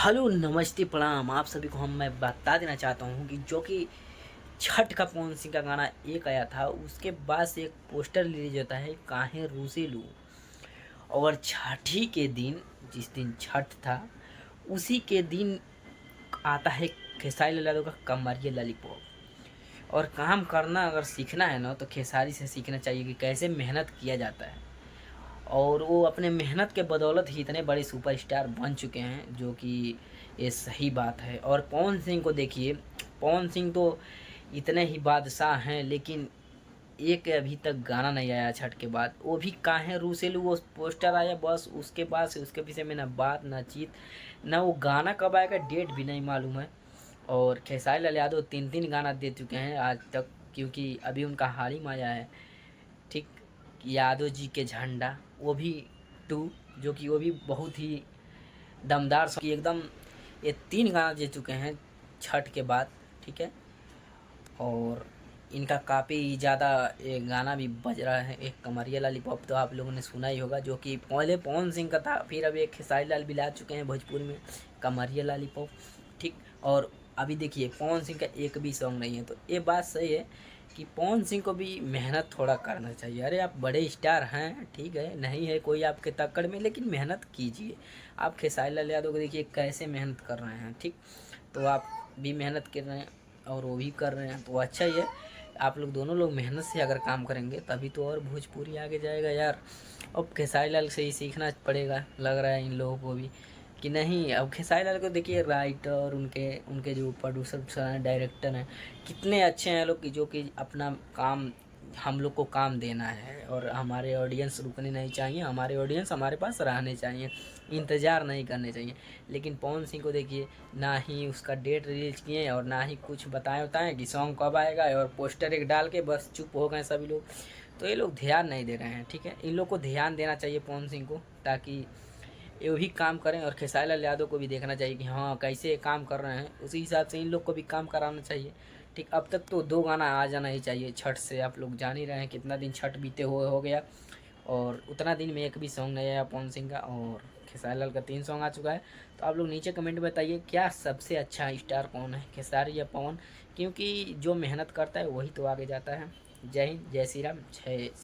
Hello नमस्ते प्रणाम आप सभी को मैं बता देना चाहता हूँ कि जो कि छठ का पवन सिंह का गाना एक आया था उसके बाद से एक पोस्टर रिलीज होता है काहे रूसे लू। और छठी के दिन जिस दिन छठ था उसी के दिन आता है खेसारी लाल यादव का कमरिया लॉलीपॉप। और काम करना अगर सीखना है ना तो खेसारी से सीखना चाहिए कि कैसे मेहनत किया जाता है। और वो अपने मेहनत के बदौलत ही इतने बड़े सुपरस्टार बन चुके हैं जो कि ये सही बात है। और पवन सिंह को देखिए, पवन सिंह तो इतने ही बादशाह हैं लेकिन एक अभी तक गाना नहीं आया छठ के बाद। वो भी काहे रूसेलू वो पोस्टर आया बस, उसके बाद से उसके पीछे में ना बात ना चीत ना वो गाना कब आएगा डेट भी नहीं मालूम है। और खेसारी लाल यादव तीन तीन गाना दे चुके हैं आज तक, क्योंकि अभी उनका हाल ही में आया है ठीक यादव जी के झंडा, वो भी टू, जो कि वो भी बहुत ही दमदार की एकदम। ये तीन गाना दे चुके हैं छठ के बाद, ठीक है। और इनका काफ़ी ज़्यादा ये गाना भी बज रहा है, एक कमरिया लॉलीपॉप तो आप लोगों ने सुना ही होगा जो कि पहले पवन सिंह का था, फिर अभी एक खेसारी लाल भी ला चुके हैं भोजपुरी में कमरिया लॉलीपॉप, ठीक। और अभी देखिए पवन सिंह का एक भी सॉन्ग नहीं है, तो ये बात सही है कि पवन सिंह को भी मेहनत थोड़ा करना चाहिए। अरे आप बड़े स्टार हैं, ठीक है, नहीं है कोई आपके तक्कड़ में, लेकिन मेहनत कीजिए। आप खेसारी लाल यादव को देखिए कैसे मेहनत कर रहे हैं, ठीक। तो आप भी मेहनत कर रहे हैं और वो भी कर रहे हैं, तो अच्छा ही है। आप लोग दोनों लोग मेहनत से अगर काम करेंगे तभी तो और भोजपुरी आगे जाएगा यार। अब खेसारी लाल से ही सीखना पड़ेगा लग रहा है इन लोगों को भी कि नहीं। अब खेसारी लाल को देखिए, राइटर उनके उनके जो प्रोड्यूसर हैं, डायरेक्टर हैं, कितने अच्छे हैं लोग कि जो कि अपना काम, हम लोग को काम देना है। और हमारे ऑडियंस रुकने नहीं चाहिए, हमारे ऑडियंस हमारे पास रहने चाहिए, इंतज़ार नहीं करने चाहिए। लेकिन पवन सिंह को देखिए, ना ही उसका डेट रिलीज किए और ना ही कुछ बताएं कि सॉन्ग कब आएगा, और पोस्टर एक डाल के बस चुप हो गए सभी लोग। तो ये लोग ध्यान नहीं दे रहे हैं, ठीक है। इन लोग को ध्यान देना चाहिए पवन सिंह को, ताकि ये भी काम करें। और खेसारी लाल यादव को भी देखना चाहिए कि हाँ कैसे काम कर रहे हैं, उसी हिसाब से इन लोग को भी काम कराना चाहिए, ठीक। अब तक तो दो गाना आ जाना ही चाहिए छठ से, आप लोग जान ही रहे हैं कितना दिन छठ बीते हुए हो गया और उतना दिन में एक भी सॉन्ग नहीं आया पवन सिंह का। और खेसारी लाल का 3 सॉन्ग आ चुका है। तो आप लोग नीचे कमेंट में बताइए क्या सबसे अच्छा स्टार कौन है, खेसारी या पवन, क्योंकि जो मेहनत करता है वही तो आगे जाता है। जय हिंद, जय श्री राम, जय